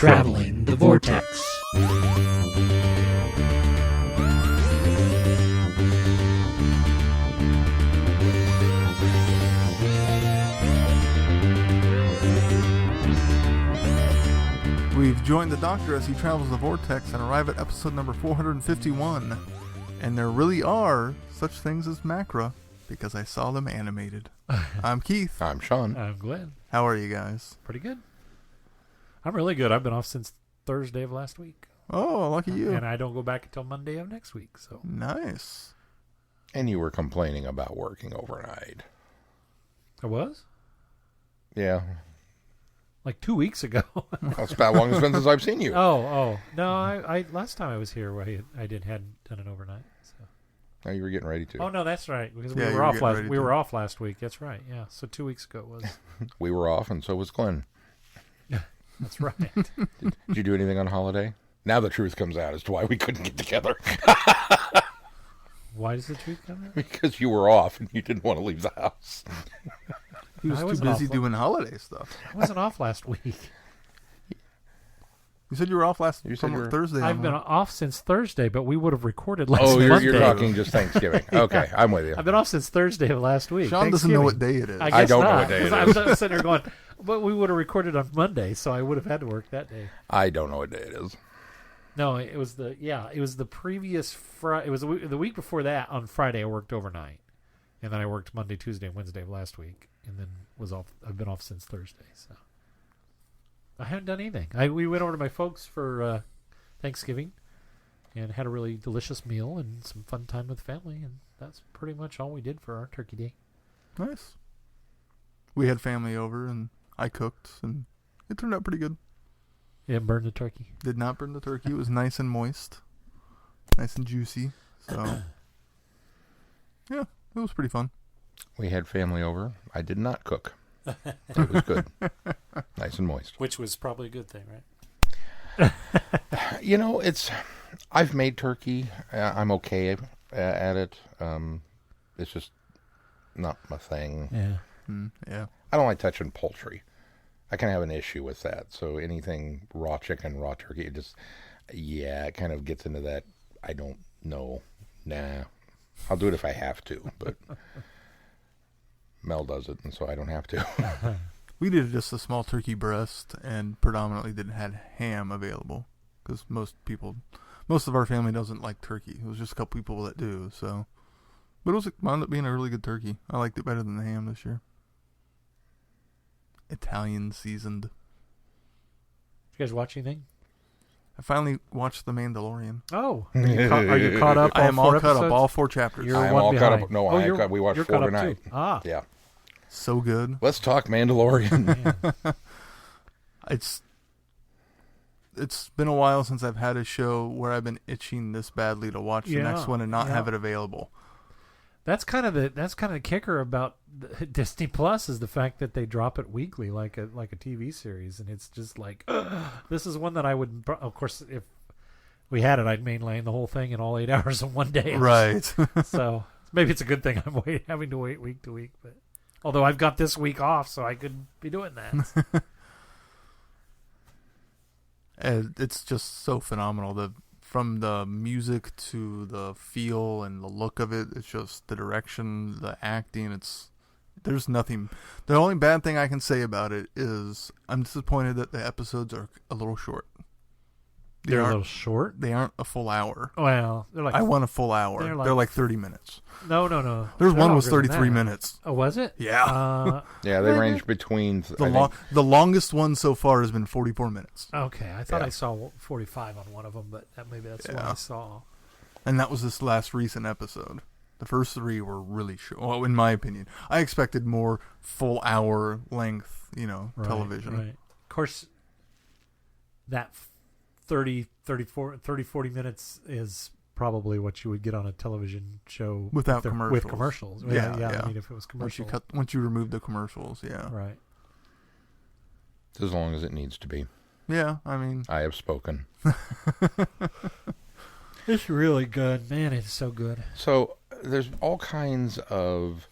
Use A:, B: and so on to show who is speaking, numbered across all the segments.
A: Traveling the Vortex.
B: We've joined the Doctor as he travels the Vortex and arrive at episode number 451. And there really are such things as Macra, because I saw them animated. I'm Keith.
C: I'm Sean.
D: I'm Glenn.
B: How are you guys?
D: Pretty good. I'm really good. I've been off since Thursday of last week.
B: Oh, lucky you.
D: And I don't go back until Monday of next week. So
B: Nice.
C: And you were complaining about working overnight.
D: I was?
C: Yeah.
D: Like 2 weeks ago.
C: That's about as long as it's been since I've seen you.
D: Oh. No, I last time I was here, hadn't done it overnight. So.
C: Oh, you were getting ready to.
D: Oh, no, that's right. Because
B: Yeah,
D: we
B: you
D: were
B: were
D: off
B: getting
D: last
B: ready
D: We
B: to.
D: were off last week. That's right. Yeah. So 2 weeks ago it was.
C: We were off, and so was Glenn.
D: That's right.
C: Did you do anything on holiday? Now the truth comes out as to why we couldn't get together.
D: Why does the truth come out?
C: Because you were off and you didn't want to leave the house.
B: He was
D: I
B: too
D: wasn't
B: busy
D: off.
B: doing holiday stuff.
D: I wasn't off last week.
B: You said you were off last
C: You said you were-
B: Thursday.
D: I've been off since Thursday, but we would have recorded last
C: Oh,
D: Monday.
C: you're talking just Thanksgiving. Okay, I'm with you.
D: I've been off since Thursday of last week.
B: Sean doesn't know what
D: Thanksgiving.
B: day it is.
D: I guess
C: don't know
D: not,
C: what day it
D: 'cause
C: is.
D: I'm sitting there going, but we would have recorded on Monday, so I would have had to work that day.
C: I don't know what day it is.
D: No, it was the previous Friday. It was the week before that. On Friday, I worked overnight, and then I worked Monday, Tuesday, and Wednesday of last week, and then was off. I've been off since Thursday, so I haven't done anything. We went over to my folks for Thanksgiving, and had a really delicious meal and some fun time with family, and that's pretty much all we did for our Turkey Day.
B: Nice. We had family over, and I cooked, and it turned out pretty good.
D: You didn't burn the turkey.
B: Did not burn the turkey. It was nice and moist. Nice and juicy. So, yeah, it was pretty fun.
C: We had family over. I did not cook. It was good. Nice and moist.
D: Which was probably a good thing, right?
C: You know, I've made turkey. I'm okay at it. It's just not my thing.
D: Yeah.
B: Yeah.
C: I don't like touching poultry. I kind of have an issue with that. So anything raw chicken, raw turkey, it kind of gets into that. I don't know. Nah. I'll do it if I have to, but Mel does it, and so I don't have to.
B: We did just a small turkey breast and predominantly didn't have ham available because most of our family doesn't like turkey. It was just a couple people that do, so. But it wound up being a really good turkey. I liked it better than the ham this year. Italian seasoned.
D: Did you guys watch anything?
B: I finally watched The Mandalorian.
D: Oh, are you caught up?
B: I am all caught
D: episodes?
B: up, all 4 chapters.
D: You're
C: I am
D: one
C: all caught
D: behind.
C: up. No,
D: Oh,
C: we watched
D: you're
C: 4
D: caught up
C: tonight.
D: too. Ah,
C: Yeah.
B: So good.
C: Let's talk Mandalorian.
D: man.
B: It's been a while since I've had a show where I've been itching this badly to watch the next one and not have it available.
D: That's kind of the kicker about Disney Plus is the fact that they drop it weekly, like a TV series, and it's just like this is one that I would. Of course, if we had it, I'd mainline the whole thing in all 8 hours in one day.
B: Right.
D: So maybe it's a good thing I'm having to wait week to week. But although I've got this week off, so I could be doing that.
B: And it's just so phenomenal. From the music to the feel and the look of it, it's just the direction, the acting. There's nothing. The only bad thing I can say about it is I'm disappointed that the episodes are a little short.
D: They're a little short.
B: They aren't a full hour.
D: Well, they're like
B: I want a full hour.
D: they're
B: Like 30 minutes.
D: no.
B: There's
D: They're
B: one was
D: longer than
B: 33
D: that.
B: minutes.
D: Oh, was it?
B: Yeah.
C: Yeah, they range between.
B: The longest one so far has been 44 minutes.
D: Okay, I thought
C: Yeah.
D: I saw 45 on one of them, but maybe that's what I saw.
B: And that was this last recent episode. The first 3 were really short. Well, in my opinion. I expected more full hour length, television.
D: Right. Of course, that 30, 40 minutes is probably what you would get on a television show
B: Without
D: with
B: commercials.
D: commercials.
B: Yeah.
D: I mean, if it was commercial.
B: Once you remove the commercials, yeah.
D: Right.
C: As long as it needs to be.
B: Yeah, I mean.
C: I have spoken.
D: It's really good. Man, it's so good.
C: So there's all kinds of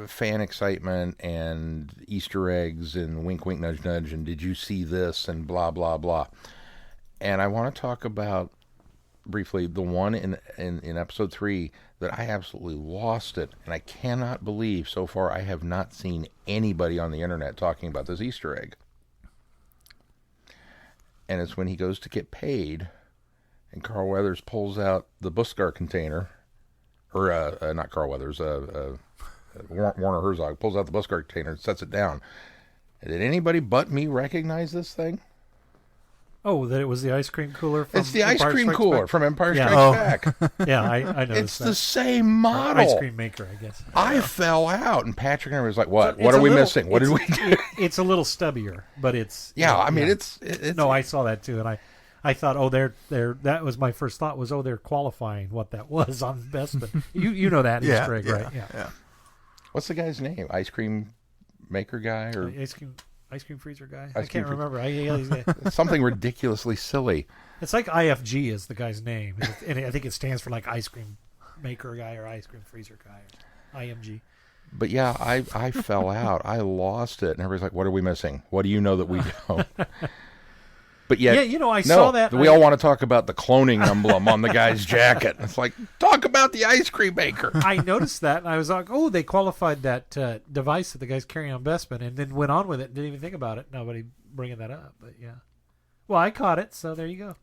C: fan excitement and Easter eggs and wink, wink, nudge, nudge, and did you see this and blah, blah, blah. And I want to talk about briefly the one in episode 3 that I absolutely lost it, and I cannot believe so far I have not seen anybody on the internet talking about this Easter egg. And it's when he goes to get paid, and Carl Weathers pulls out the Buskar container, or not Carl Weathers, Warner Herzog pulls out the Buskar container and sets it down. Did anybody but me recognize this thing?
D: Oh, that it was the ice cream cooler from
C: It's the ice
D: Empire
C: cream
D: Strikes
C: cooler
D: Back?
C: from Empire
D: Yeah.
C: Strikes Back.
D: Yeah, I noticed
C: It's
D: that.
C: the same model.
D: Ice cream maker, I guess.
C: I fell out, and Patrick and I was like, "What?
D: It's
C: What
D: a
C: are we
D: little-
C: missing? What did we do?"
D: It's a little stubbier, but it's...
C: Yeah, I mean,
D: yeah.
C: it's
D: No, I saw that too, and I thought, oh, they're that was my first thought was, oh, they're qualifying what that was on Bespin. You know that Easter egg, right?
B: Yeah.
C: What's the guy's name? Ice cream maker guy or
D: Ice cream freezer guy.
C: Ice
D: I
C: cream
D: can't remember.
C: something ridiculously silly?
D: It's like IFG is the guy's name, and I think it stands for like ice cream maker guy or ice cream freezer guy, or IMG.
C: But yeah, I fell out. I lost it, and everybody's like, "What are we missing? What do you know that we don't?" But yet,
D: Yeah, I saw that.
C: We all want to talk about the cloning emblem on the guy's jacket. It's like, talk about the ice cream maker.
D: I noticed that, and I was like, oh, they qualified that device that the guy's carrying on Bespin, and then went on with it. Didn't even think about it. Nobody bringing that up, but yeah. Well, I caught it, so there you go.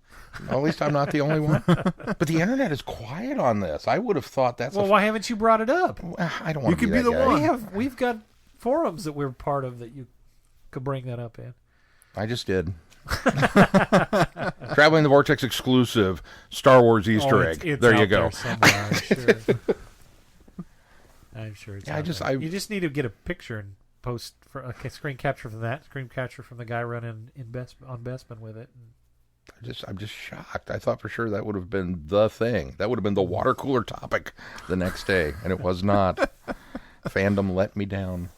C: Well, at least I'm not the only one. But the internet is quiet on this. I would have thought that's.
D: Well, why haven't you brought it up?
C: I don't want to
B: You
C: be
B: could be
C: that
B: the
C: guy.
B: one.
D: We've got forums that we're part of that you could bring that up in.
C: I just did. Traveling the Vortex exclusive Star Wars Easter egg.
D: It's
C: there you
D: out
C: go.
D: there somewhere, I'm sure. I'm sure it's
C: Yeah,
D: out there.
C: I
D: You just need to get a picture and post for a screen capture from that. Screen capture from the guy running on Bespin with it.
C: I'm just shocked. I thought for sure that would have been the thing. That would have been the water cooler topic the next day, and it was not. Fandom let me down.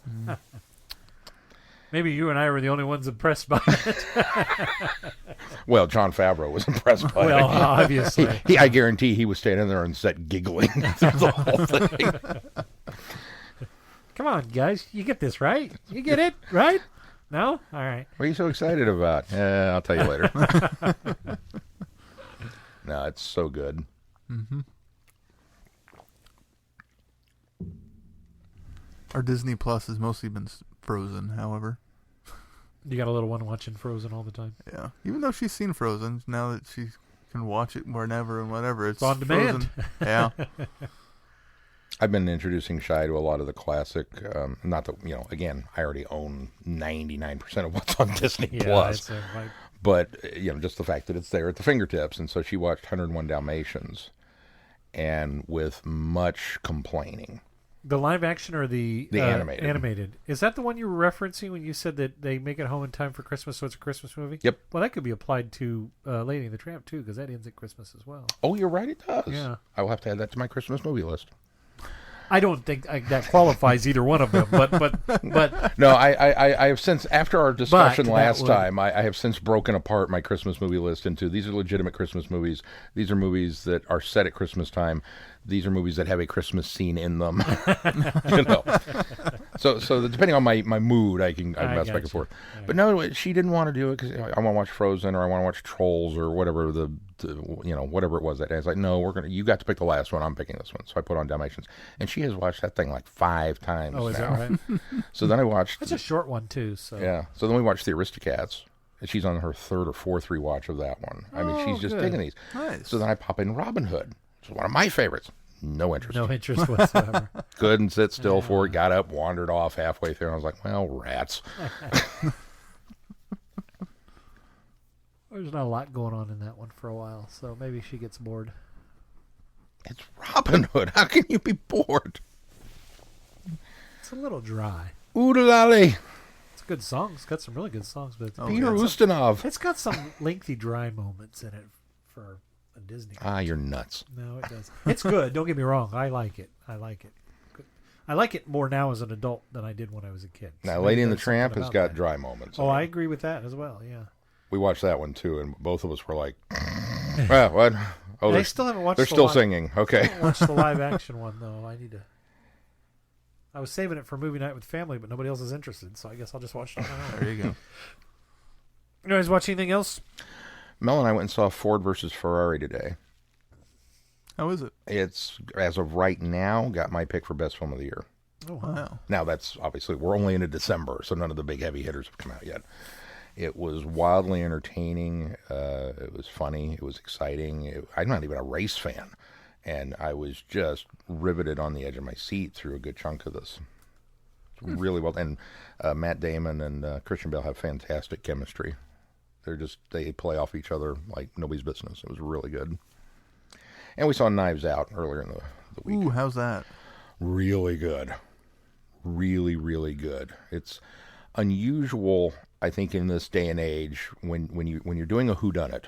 D: Maybe you and I were the only ones impressed by it.
C: Well, Jon Favreau was impressed by
D: Well,
C: it.
D: obviously.
C: I guarantee he was standing there on set giggling through the whole thing.
D: Come on, guys. You get this, right? You get it, right? No? All right.
C: What are you so excited about? I'll tell you later. No, it's so good.
B: Mm-hmm. Our Disney Plus has mostly been Frozen, however.
D: You got a little one watching Frozen all the time.
B: Yeah. Even though she's seen Frozen, now that she can watch it whenever and whatever, it's
D: on demand.
B: Frozen. Yeah.
C: I've been introducing Shai to a lot of the classic, not that, again, I already own 99% of what's on Disney Plus. But, just the fact that it's there at the fingertips. And so she watched 101 Dalmatians, and with much complaining.
D: The live action or the
C: animated?
D: Animated. Is that the one you were referencing when you said that they make it home in time for Christmas, so it's a Christmas movie?
C: Yep.
D: Well, that could be applied to Lady and the Tramp, too, because that ends at Christmas as well.
C: Oh, you're right, it does.
D: Yeah.
C: I will have to add that to my Christmas movie list.
D: I don't think that qualifies either one of them, but
C: No, I have since, after our discussion
D: But that
C: last
D: would-
C: time, I have since broken apart my Christmas movie list into these are legitimate Christmas movies. These are movies that are set at Christmas time. These are movies that have a Christmas scene in them. So depending on my mood, I bounce back
D: gotcha.
C: and forth.
D: Yeah.
C: But no, she didn't want to do it because I want to watch Frozen or I want to watch Trolls or whatever whatever it was that day. I was like, no, you got to pick the last one. I'm picking this one. So I put on Dalmatians, and she has watched that thing like 5 times
D: oh, is
C: now.
D: that right?
C: So then I watched.
D: It's a short one, too. So
C: Yeah. So then we watched the Aristocats. And she's on her 3rd or 4th rewatch of that one. I mean, she's just
D: good.
C: digging these.
B: Nice.
C: So then I pop in Robin Hood, which is one of my favorites. No interest.
D: No interest whatsoever.
C: Couldn't sit still for it. Got up, wandered off halfway through. And I was like, well, rats.
D: There's not a lot going on in that one for a while, so maybe she gets bored.
C: It's Robin Hood. How can you be bored?
D: It's a little dry.
C: Oodalali.
D: It's a good song. It's got some really good songs, but
C: Peter Ustinov.
D: it's got some lengthy dry moments in it for a Disney.
C: You're nuts.
D: No, it does. It's good. Don't get me wrong. I like it. Good. I like it more now as an adult than I did when I was a kid.
C: Now,
D: So
C: Lady
D: maybe
C: and the
D: there's
C: Tramp
D: something
C: has
D: about
C: got
D: that.
C: dry moments.
D: Oh, I agree with that as well. Yeah.
C: We watched that one, too, and both of us were like, well, what? Oh,
D: I
C: they're
D: still haven't watched.
C: they're
D: the
C: still
D: live-
C: singing.
D: I
C: Okay.
D: haven't watched the live action one though. I was saving it for movie night with family, but nobody else is interested, so I guess I'll just watch it on my own.
B: There you go.
D: You guys watch anything else?
C: Mel and I went and saw Ford versus Ferrari today.
B: How is it?
C: It's, as of right now, got my pick for best film of the year.
D: Oh,
B: Wow.
C: Now, that's obviously, we're only into December, so none of the big heavy hitters have come out yet. It was wildly entertaining. It was funny. It was exciting. I'm not even a race fan, and I was just riveted on the edge of my seat through a good chunk of this. It's really well. And Matt Damon and Christian Bale have fantastic chemistry. They play off each other like nobody's business. It was really good. And we saw Knives Out earlier in the week.
B: Ooh, how's that?
C: Really good. Really, really good. It's unusual, I think, in this day and age when you're doing a whodunit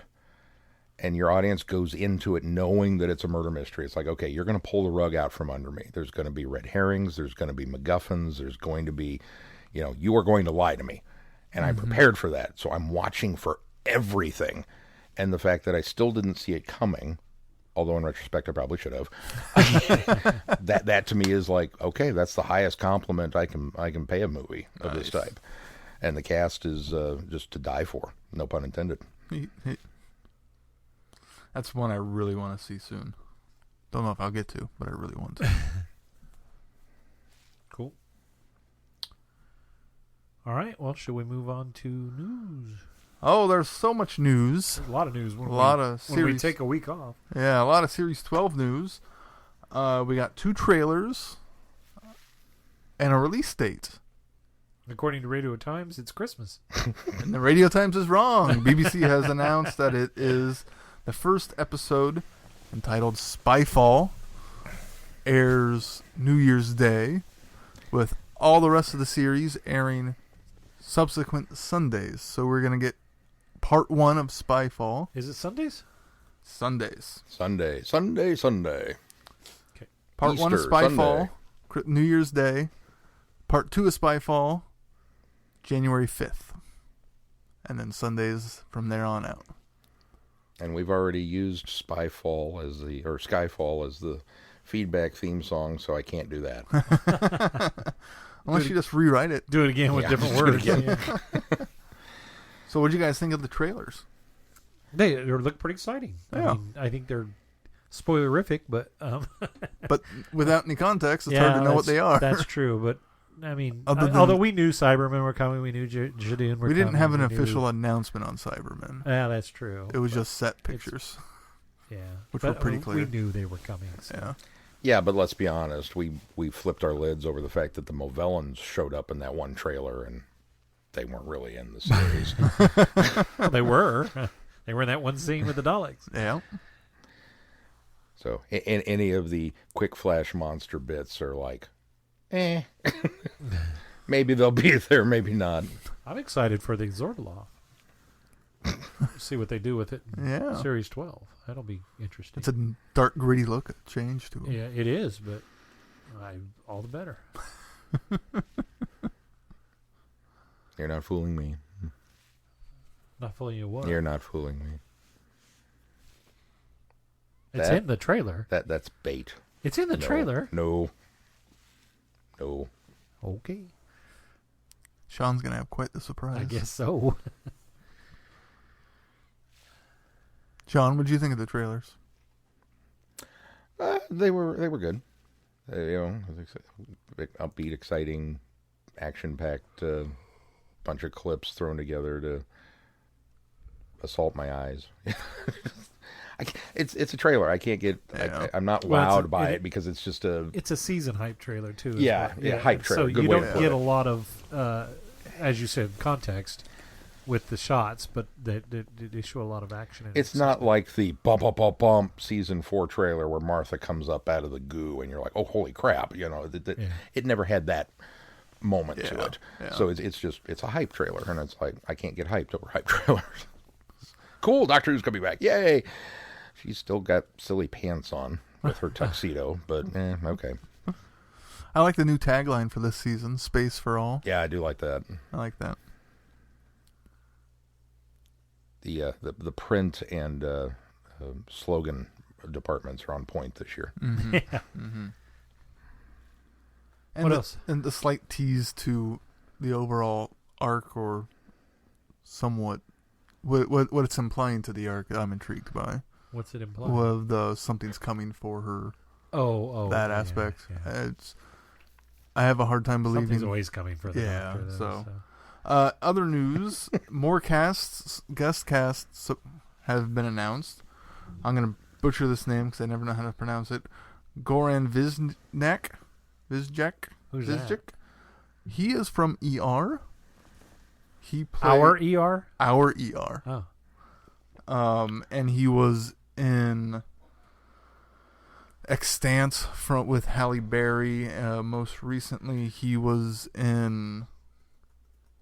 C: and your audience goes into it knowing that it's a murder mystery. It's like, okay, you're going to pull the rug out from under me. There's going to be red herrings. There's going to be MacGuffins. There's going to be, you are going to lie to me. And I'm prepared for that. So I'm watching for everything. And the fact that I still didn't see it coming, although in retrospect I probably should have, that to me is like, okay, that's the highest compliment I can pay a movie of this type. And the cast is just to die for. No pun intended.
B: That's one I really want to see soon. Don't know if I'll get to, but I really want to.
D: cool. All right. Well, should we move on to news?
B: Oh, there's so much news.
D: There's a lot of news.
B: When we
D: take a week off.
B: Yeah, a lot of Series 12 news. We got 2 trailers and a release date.
D: According to Radio Times, it's Christmas.
B: And the Radio Times is wrong. BBC has announced that it is the first episode, entitled Spyfall, airs New Year's Day, with all the rest of the series airing subsequent Sundays. So we're going to get part 1 of Spyfall.
D: Is it Sundays?
B: Sundays.
C: Sunday.
D: Okay.
B: Part 1 of
C: Easter,
B: Spyfall, New Year's Day. Part 2 of Spyfall, January 5th. And then Sundays from there on out.
C: And we've already used Skyfall as the feedback theme song, so I can't do that.
B: Unless you just rewrite it.
D: Do it again with different words. Yeah.
B: So what did you guys think of the trailers?
D: They look pretty exciting.
B: Yeah.
D: I think they're spoilerific, but
B: but without any context, it's hard to know what they are.
D: That's true, but I mean,
B: Although
D: we knew Cybermen were coming, we knew Jadun were coming.
B: We didn't have an official announcement on Cybermen.
D: Yeah, that's true.
B: It was just set pictures.
D: Which
B: were pretty clear.
D: We knew they were coming. So.
C: Yeah. Yeah, but let's be honest. We flipped our lids over the fact that the Movellans showed up in that one trailer, and they weren't really in the series.
D: Well, they were. They were in that one scene with the Daleks.
B: Yeah.
C: So, in any of the quick flash monster bits are like, maybe they'll be there, maybe not.
D: I'm excited for the Zordaloff. See what they do with it in
B: Yeah.
D: Series 12. That'll be interesting.
B: It's a dark, gritty look, a change to it.
D: Yeah, it is, but all the better.
C: You're not fooling me.
D: Not fooling you what?
C: You're not fooling me.
D: It's in the trailer.
C: That's bait.
D: It's in the trailer.
C: No.
D: Okay.
B: Sean's going to have quite the surprise.
D: I guess so.
B: Sean, what did you think of the trailers?
C: They were good. Upbeat, exciting, action-packed bunch of clips thrown together to assault my eyes. It's a trailer. I can't get.
B: Yeah.
C: I'm not wowed by it because it's just a.
D: It's a season hype trailer too.
C: Yeah, hype trailer.
D: So
C: Good
D: you
C: way
D: don't
C: to put
D: get
C: it.
D: a lot of, as you said, context with the shots, but they show a lot of action.
C: It's not like the bump season 4 trailer where Martha comes up out of the goo and you're like, oh, holy crap! It never had that moment to it.
B: Yeah.
C: So it's a hype trailer, and it's like I can't get hyped over hype trailers. Cool, Doctor Who's coming back! Yay! She's still got silly pants on with her tuxedo, but okay.
B: I like the new tagline for this season, Space for All.
C: Yeah, I do like that.
B: I like that.
C: The print and slogan departments are on point this year.
B: Mm-hmm.
D: Yeah.
B: Mm-hmm. And
D: What
B: the,
D: else?
B: And the slight tease to the overall arc, or somewhat what it's implying to the arc, I'm intrigued by.
D: What's it implying?
B: Well, the something's coming for her. That aspect.
D: Yeah.
B: I have a hard time believing.
D: Something's always coming for the
B: Yeah,
D: Doctor. Though,
B: so. Other news: more guest casts have been announced. I'm gonna butcher this name because I never know how to pronounce it. Goran Vizjek.
D: Who's that?
B: He is from ER. He played
D: Our ER.
B: Our ER.
D: Oh.
B: And he was in Extant with Halle Berry. Most recently, he was in.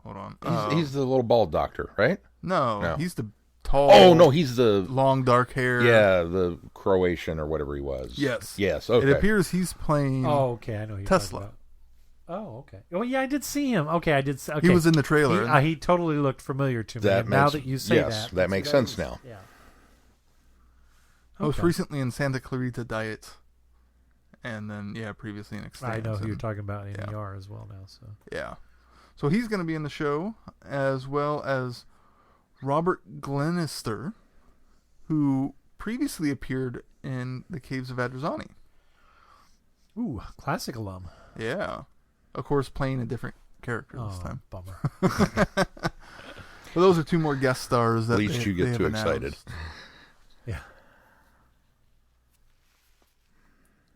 B: Hold on.
C: He's the little bald doctor, right?
B: No, he's the tall.
C: Oh no, he's the
B: long dark hair.
C: Yeah, the Croatian or whatever he was.
B: Yes.
C: Okay.
B: It appears he's playing.
D: Oh, okay. I know who you're
B: Tesla.
D: talking about. Oh, okay. Oh, yeah, I did see him. Okay, I did. Okay.
B: He was in the trailer.
D: He totally looked familiar to me. Now that you say
C: that makes sense now.
D: Yeah.
B: Most recently in Santa Clarita Diet, and then previously in Extant.
D: I know who you're talking about in ER as well now. So
B: so he's going to be in the show, as well as Robert Glenister, who previously appeared in The Caves of Adrazzani.
D: Ooh, classic alum.
B: Yeah. Of course, playing a different character this time.
D: Bummer.
B: But those are two more guest stars that
C: At least you get too excited.
D: Yeah.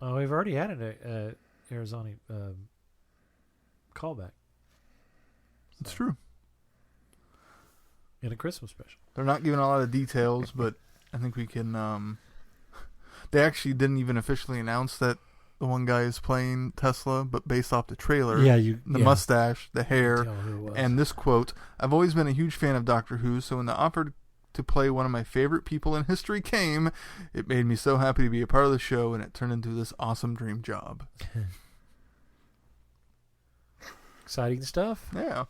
D: Oh, we've already had an Arizona callback.
B: It's true.
D: In a Christmas special.
B: They're not giving a lot of details, but I think we can... they actually didn't even officially announce that the one guy is playing Tesla, but based off the trailer, the mustache, the hair, and this quote, "I've always been a huge fan of Doctor Who, so when the offer to play one of my favorite people in history came, it made me so happy to be a part of the show, and it turned into this awesome dream job."
D: Exciting stuff.
B: Yeah.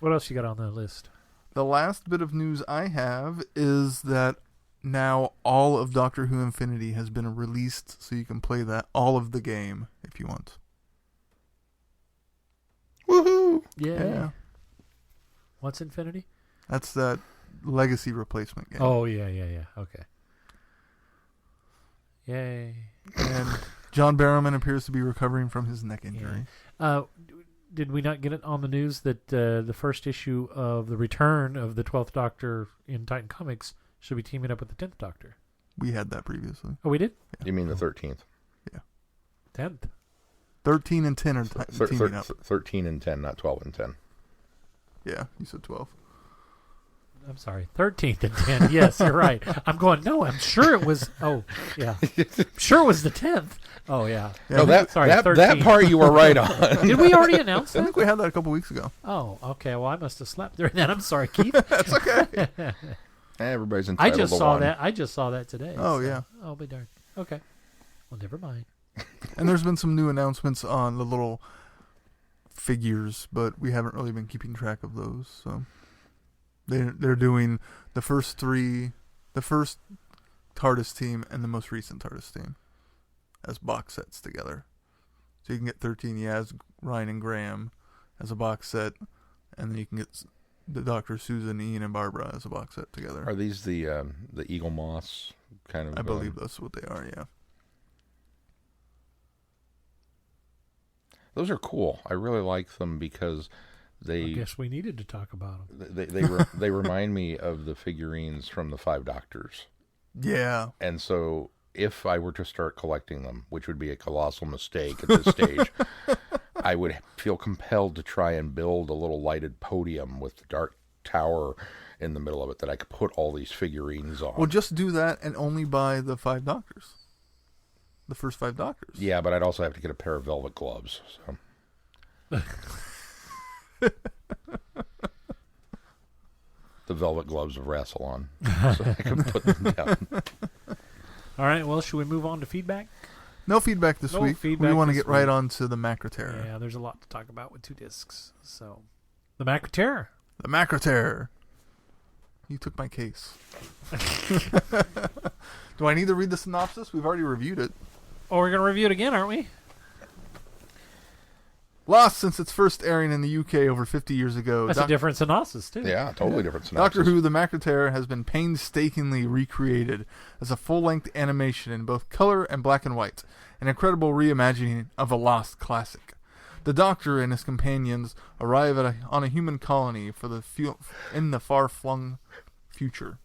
D: What else you got on the list?
B: The last bit of news I have is that now all of Doctor Who Infinity has been released, so you can play all of the game if you want.
C: Woohoo!
D: Yeah. What's Infinity?
B: That's that legacy replacement game.
D: Oh, yeah. Okay. Yay.
B: And John Barrowman appears to be recovering from his neck injury.
D: Did we not get it on the news that the first issue of the return of the 12th Doctor in Titan Comics should be teaming up with the 10th Doctor?
B: We had that previously.
D: Oh, we did?
C: You mean the 13th?
B: Yeah.
D: 10th?
B: 13 and 10 are teaming up.
C: 13 and 10, not 12 and 10.
B: Yeah, you said 12.
D: I'm sorry, 13th and 10. Yes, you're right. I'm going, no, I'm sure it was, sure it was the 10th. Oh, yeah.
C: No, that part you were right on.
D: Did we already announce that?
B: I think we had that a couple weeks ago.
D: Oh, okay. Well, I must have slept during that. I'm sorry, Keith.
B: That's okay.
C: Everybody's entitled
D: I just
C: to
D: saw
C: one.
D: that. I just saw that today.
B: Oh, yeah.
D: I'll be darned. Okay. Well, never mind.
B: And there's been some new announcements on the little figures, but we haven't really been keeping track of those. So they're doing the first TARDIS team and the most recent TARDIS team as box sets together. So you can get 13 Yaz, Ryan, and Graham as a box set, and then you can get the Dr. Susan, Ian, and Barbara as a box set together.
C: Are these the Eagle Moss kind of?
B: I believe that's what they are. Yeah.
C: Those are cool. I really like them because they.
D: I guess we needed to talk about them.
C: They remind me of the figurines from the Five Doctors.
B: Yeah.
C: And so, if I were to start collecting them, which would be a colossal mistake at this stage, I would feel compelled to try and build a little lighted podium with the Dark Tower in the middle of it that I could put all these figurines on.
B: Well, just do that and only buy the Five Doctors. The first Five Doctors.
C: Yeah, but I'd also have to get a pair of velvet gloves. So. The velvet gloves of Rassilon, so I can put them down.
D: All right, well, should we move on to feedback?
B: No feedback this week. We want to get right on to the Macra Terror.
D: Yeah, there's a lot to talk about with 2 discs. So, the Macra Terror.
B: The Macra Terror. You took my case. Do I need to read the synopsis? We've already reviewed it.
D: Oh, we're going to review it again, aren't we?
B: Lost since its first airing in the UK over 50 years ago.
D: That's a different synopsis, too.
C: Yeah, totally different synopsis.
B: Doctor Who, The Macra Terror has been painstakingly recreated as a full-length animation in both color and black and white, an incredible reimagining of a lost classic. The Doctor and his companions arrive on a human colony in the far-flung future.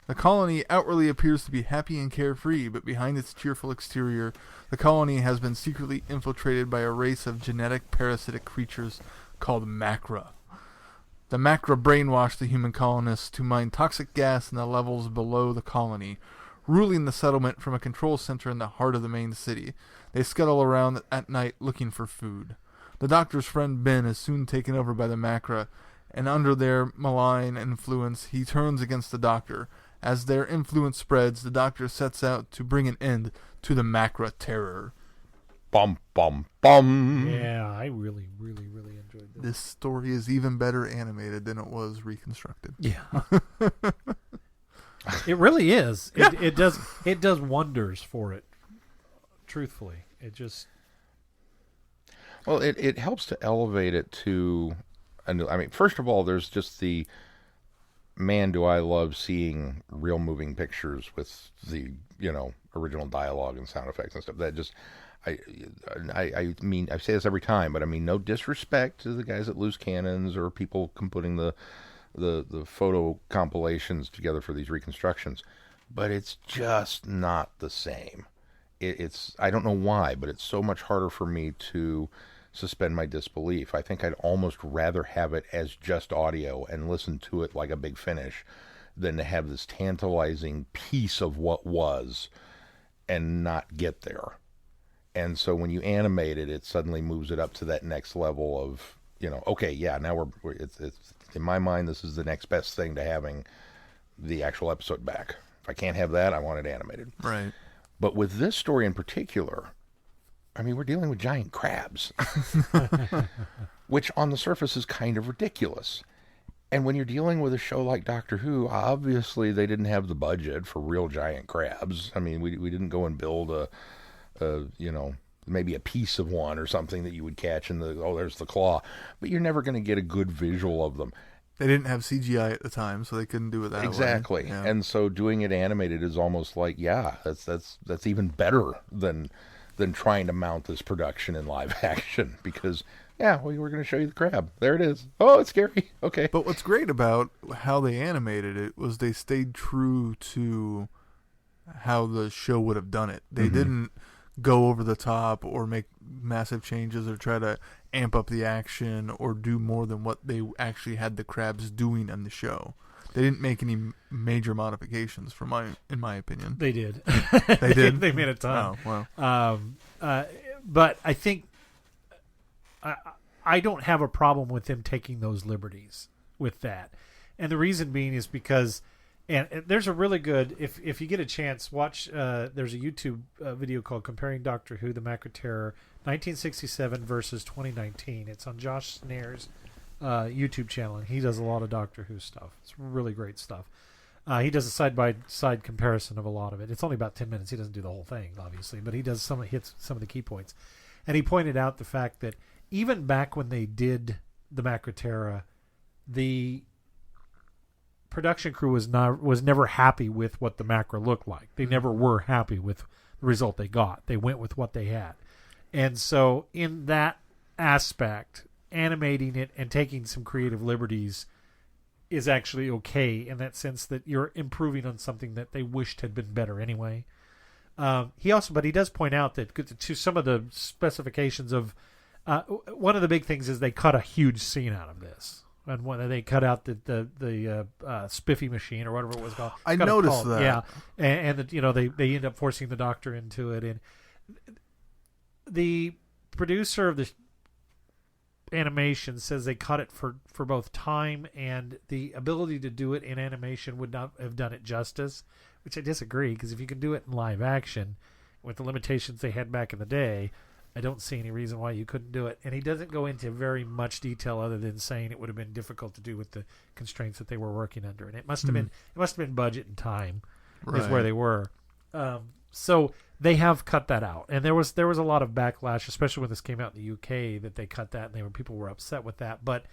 B: The colony outwardly appears to be happy and carefree, but behind its cheerful exterior, the colony has been secretly infiltrated by a race of genetic parasitic creatures called Macra. The Macra brainwash the human colonists to mine toxic gas in the levels below the colony, ruling the settlement from a control center in the heart of the main city. They scuttle around at night looking for food. The Doctor's friend Ben is soon taken over by the Macra, and under their malign influence, he turns against the Doctor. As their influence spreads, the Doctor sets out to bring an end to the Macra Terror.
C: Bum, bum, bum.
D: Yeah, I really, really, really enjoyed this.
B: This story is even better animated than it was reconstructed.
D: Yeah. It really is. It does wonders for it. Truthfully. It just...
C: Well, it helps to elevate it to... I mean, first of all, there's just the... Man, do I love seeing real moving pictures with the, original dialogue and sound effects and stuff. That just... I mean, I say this every time, but I mean, no disrespect to the guys at Loose Cannons or people putting the photo compilations together for these reconstructions, but it's just not the same. It's I don't know why, but it's so much harder for me to suspend my disbelief. I think I'd almost rather have it as just audio and listen to it like a big finish than to have this tantalizing piece of what was and not get there. And so when you animate it, it suddenly moves it up to that next level of, okay, yeah, now it's in my mind, this is the next best thing to having the actual episode back. If I can't have that, I want it animated.
B: Right.
C: But with this story in particular, I mean, we're dealing with giant crabs, which on the surface is kind of ridiculous. And when you're dealing with a show like Doctor Who, obviously they didn't have the budget for real giant crabs. I mean, we didn't go and build maybe a piece of one or something that you would catch in there's the claw. But you're never going to get a good visual of them.
B: They didn't have CGI at the time, so they couldn't do it that way.
C: Exactly.
B: Yeah.
C: And so doing it animated is almost like, that's even better than trying to mount this production in live action because, we're going to show you the crab. There it is. Oh, it's scary. Okay.
B: But what's great about how they animated it was they stayed true to how the show would have done it. They didn't go over the top or make massive changes or try to amp up the action or do more than what they actually had the crabs doing on the show. They didn't make any major modifications, in my opinion.
D: They did.
B: They did?
D: They made a ton.
B: Oh, wow.
D: But I think I don't have a problem with them taking those liberties with that. And the reason being is because... And there's a really good, if you get a chance, watch, there's a YouTube video called Comparing Doctor Who, The Macra Terror, 1967 versus 2019. It's on Josh Snare's YouTube channel, and he does a lot of Doctor Who stuff. It's really great stuff. He does a side-by-side comparison of a lot of it. It's only about 10 minutes. He doesn't do the whole thing, obviously, but he hits some of the key points. And he pointed out the fact that even back when they did The Macra Terror, the production crew was never happy with what the Macra looked like. They never were happy with the result they got. They went with what they had. And so in that aspect, animating it and taking some creative liberties is actually okay in that sense that you're improving on something that they wished had been better anyway. He does point out that to some of the specifications of one of the big things is they cut a huge scene out of this. And when they cut out the spiffy machine or whatever it was called,
B: I noticed that.
D: Yeah, and they end up forcing the Doctor into it, and the producer of the animation says they cut it for both time and the ability to do it in animation would not have done it justice, which I disagree because if you can do it in live action with the limitations they had back in the day, I don't see any reason why you couldn't do it. And he doesn't go into very much detail other than saying it would have been difficult to do with the constraints that they were working under. And it must have been budget and time is where they were. So they have cut that out, and there was a lot of backlash, especially when this came out in the UK, that they cut that, and people were upset with that. But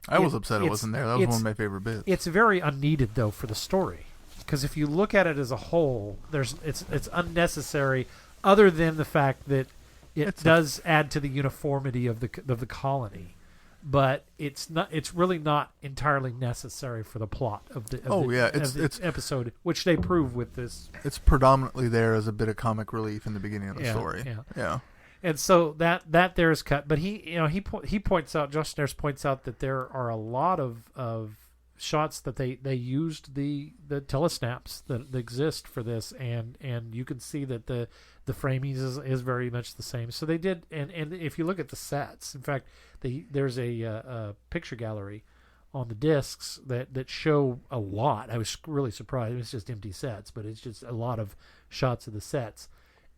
B: I was upset it wasn't there. That was one of my favorite bits.
D: It's very unneeded though for the story, because if you look at it as a whole, it's unnecessary, other than the fact that it does add to the uniformity of the colony. But it's really not entirely necessary for the plot of the episode, which they prove with this.
B: It's predominantly there as a bit of comic relief in the beginning of the story. Yeah.
D: And so that there is cut, but he points out, Josh Nares points out that there are a lot of shots that they used the telesnaps that exist for this, and you can see that the framing is very much the same. So they did, and if you look at the sets, in fact, there's a picture gallery on the discs that show a lot. I was really surprised. It's just empty sets, but it's just a lot of shots of the sets.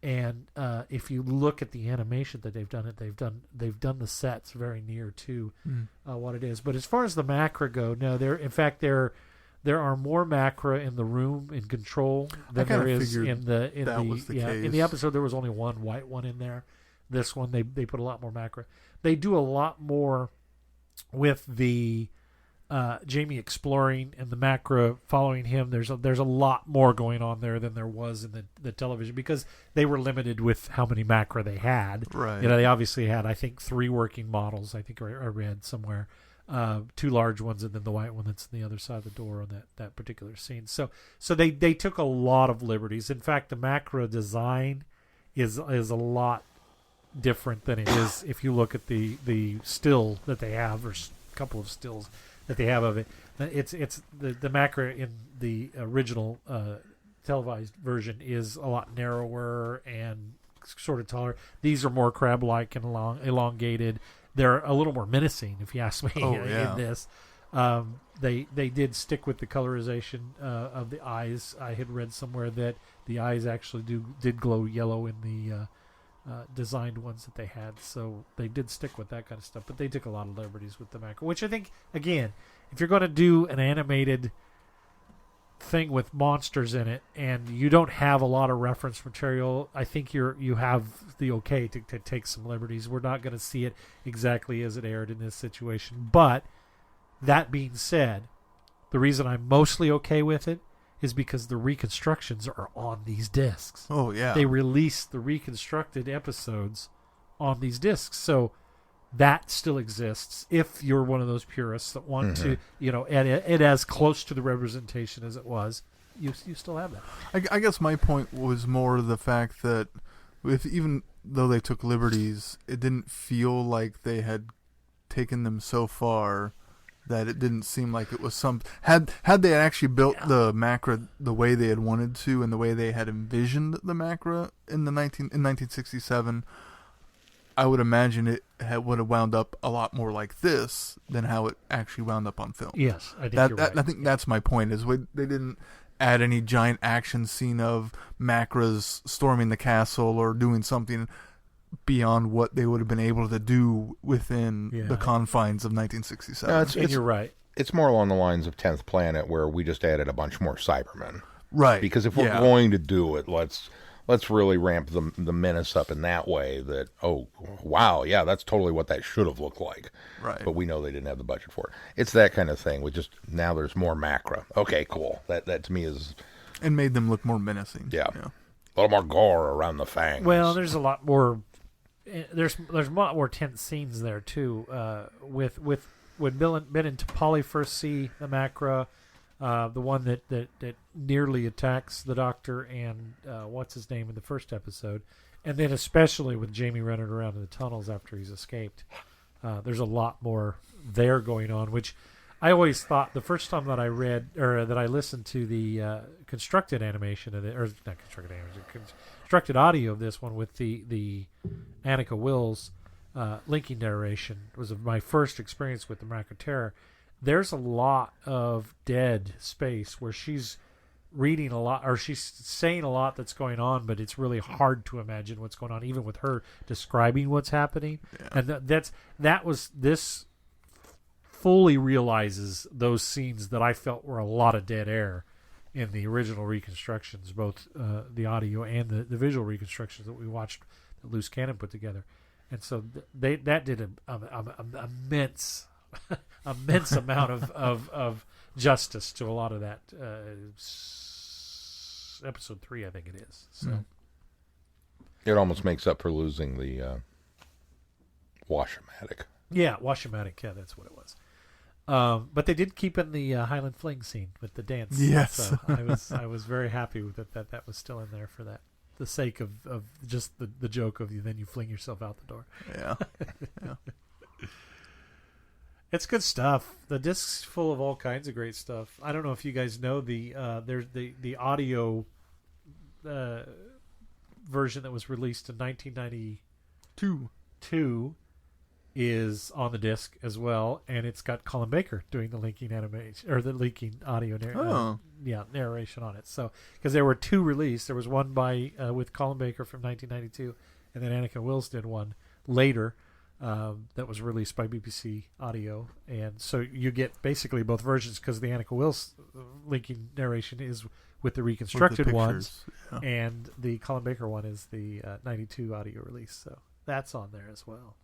D: And if you look at the animation that they've done the sets very near to what it is. But as far as the Macra go, no, there are more Macra in the room in Control than there is in the episode. There was only one white one in there. This one they put a lot more Macra. They do a lot more with the Jamie exploring and the Macra following him. There's a lot more going on there than there was in the television, because they were limited with how many Macra they had.
B: Right.
D: They obviously had, I think, 3 working models. I think I read somewhere. 2 large ones, and then the white one that's on the other side of the door on that particular scene. So they took a lot of liberties. In fact, the Macra design is a lot different than it is if you look at the still that they have, or a couple of stills that they have of it. It's the Macra in the original televised version is a lot narrower and sort of taller. These are more crab-like and elongated. They're a little more menacing, if you ask me. In this, they did stick with the colorization of the eyes. I had read somewhere that the eyes actually did glow yellow in the designed ones that they had, so they did stick with that kind of stuff. But they took a lot of liberties with the Macra, which I think, again, if you're going to do an animated thing with monsters in it and you don't have a lot of reference material, I think you have the okay to take some liberties. We're not going to see it exactly as it aired in this situation, but that being said, the reason I'm mostly okay with it is because the reconstructions are on these discs.
B: Oh yeah,
D: they released the reconstructed episodes on these discs, so that still exists if you're one of those purists that want to, and it as close to the representation as it was. You still have that.
B: I guess my point was more the fact that even though they took liberties, it didn't feel like they had taken them so far that it didn't seem like it was some. Had they actually built the Macra the way they had wanted to and the way they had envisioned the Macra in 1967. I would imagine it would have wound up a lot more like this than how it actually wound up on film.
D: Yes, I think you're right.
B: I think that's my point. Is they didn't add any giant action scene of Macras storming the castle or doing something beyond what they would have been able to do within the confines of 1967.
D: And you're right.
C: It's more along the lines of 10th Planet, where we just added a bunch more Cybermen.
B: Right.
C: Because if we're going to do it, let's really ramp the menace up in that way. That, oh, wow, yeah, that's totally what that should have looked like.
B: Right.
C: But we know they didn't have the budget for it. It's that kind of thing. With just now there's more Macra. Okay, cool. That to me is...
B: It made them look more menacing.
C: Yeah. A little more gore around the fangs.
D: Well, there's a lot more... There's a lot more tense scenes there, too. With when Ben and Polly first see the Macra... the one that nearly attacks the Doctor and what's his name in the first episode, and then especially with Jamie running around in the tunnels after he's escaped. There's a lot more there going on, which I always thought the first time that I read or that I listened to the constructed animation of it, or not constructed animation, constructed audio of this one with the Annika Wills linking narration was my first experience with the Macra Terror. There's a lot of dead space where she's reading a lot, or she's saying a lot that's going on, but it's really hard to imagine what's going on, even with her describing what's happening. Yeah. And this fully realizes those scenes that I felt were a lot of dead air in the original reconstructions, both the audio and the visual reconstructions that we watched that Loose Cannon put together. And so that did an immense immense amount of justice to a lot of that. Episode 3, I think it is. So
C: it almost makes up for losing the Washomatic.
D: Yeah, Washomatic. Yeah, that's what it was. But they did keep in the Highland Fling scene with the dance.
B: Yes.
D: So I was very happy with it that was still in there for that. The sake of just the joke of then you fling yourself out the door.
B: Yeah. Yeah.
D: It's good stuff. The disc's full of all kinds of great stuff. I don't know if you guys know there's the audio version that was released in 1992 is on the disc as well, and it's got Colin Baker doing the linking animation or the linking audio narration on it. So because there were 2 released, there was one by with Colin Baker from 1992, and then Annika Wills did one later that was released by BBC Audio, and so you get basically both versions because the Annika Wills linking narration is with the reconstructed ones, and the Colin Baker one is the 92 audio release. So that's on there as well.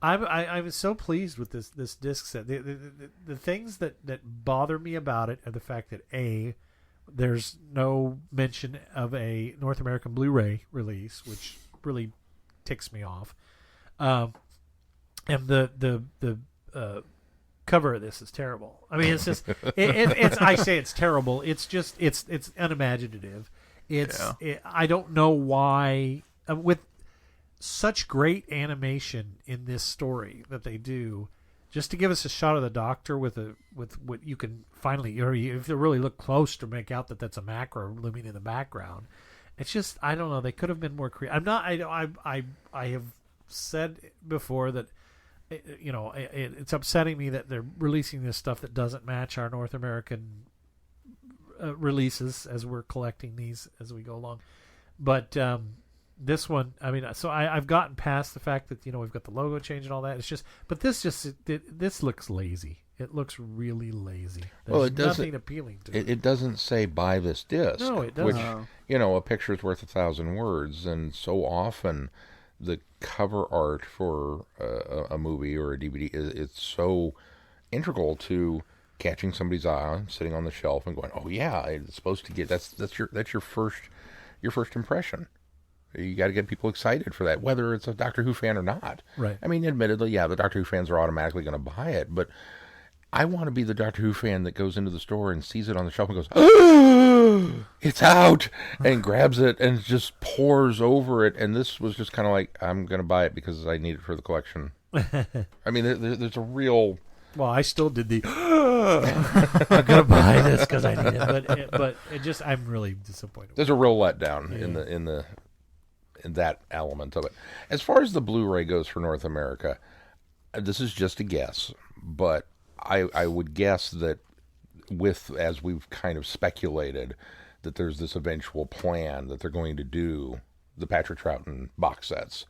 D: I was so pleased with this disc set. The things that bother me about it are the fact that there's no mention of a North American Blu-ray release, which really ticks me off. And the cover of this is terrible. I mean, it's just it's I say it's terrible. It's just it's unimaginative. I don't know why with such great animation in this story that they do, just to give us a shot of the Doctor with what you can finally, or if they really look close to make out that that's a Macra looming in the background. It's just, I don't know. They could have been more creative. I have said before that it's upsetting me that they're releasing this stuff that doesn't match our North American releases as we're collecting these as we go along. But this one, I mean, so I've gotten past the fact that we've got the logo change and all that. It's just, but this looks lazy. It looks really lazy. There's nothing appealing to it.
C: It doesn't say buy this disc.
D: No, it doesn't.
C: Which a picture's worth 1,000 words, and so often the cover art for a movie or a DVD it's so integral to catching somebody's eye, sitting on the shelf, and going, "Oh yeah, it's supposed to get that's your first impression." You got to get people excited for that, whether it's a Doctor Who fan or not.
D: Right.
C: I mean, admittedly, yeah, the Doctor Who fans are automatically going to buy it, but I want to be the Doctor Who fan that goes into the store and sees it on the shelf and goes, "Oh, it's out," and grabs it and just pours over it. And this was just kind of like, I'm going to buy it because I need it for the collection. I mean, there's a real...
D: Well, I still did the I'm going to buy this because I need it. But it just, I'm really disappointed.
C: There's a real letdown in that element of it. As far as the Blu-ray goes for North America, this is just a guess, but I would guess that as we've kind of speculated, that there's this eventual plan that they're going to do the Patrick Troughton box sets.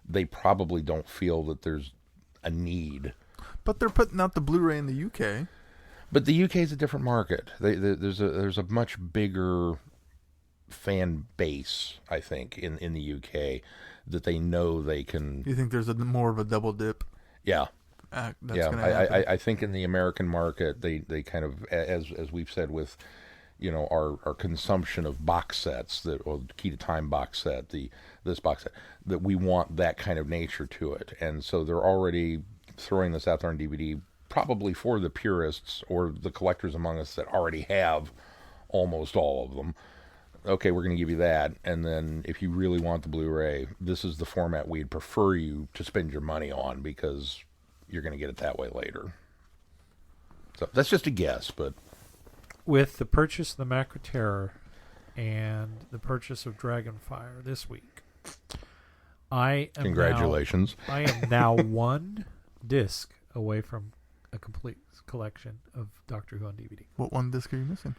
C: They probably don't feel that there's a need.
B: But they're putting out the Blu-ray in the UK.
C: But the UK is a different market. There's a much bigger fan base, I think, in the UK that they know they can.
B: You think there's more of a double dip?
C: Yeah.
B: I
C: think in the American market they kind of, as we've said with our consumption of box sets, the Key to Time box set, this box set, that we want that kind of nature to it, and so they're already throwing this out there on DVD, probably for the purists or the collectors among us that already have almost all of them. Okay, we're going to give you that, and then if you really want the Blu-ray, this is the format we'd prefer you to spend your money on because you're going to get it that way later. So that's just a guess, but
D: with the purchase of the Macra Terror and the purchase of Dragonfire this week,
C: congratulations.
D: I am now one disc away from a complete collection of Doctor Who on DVD.
B: What one disc are you missing?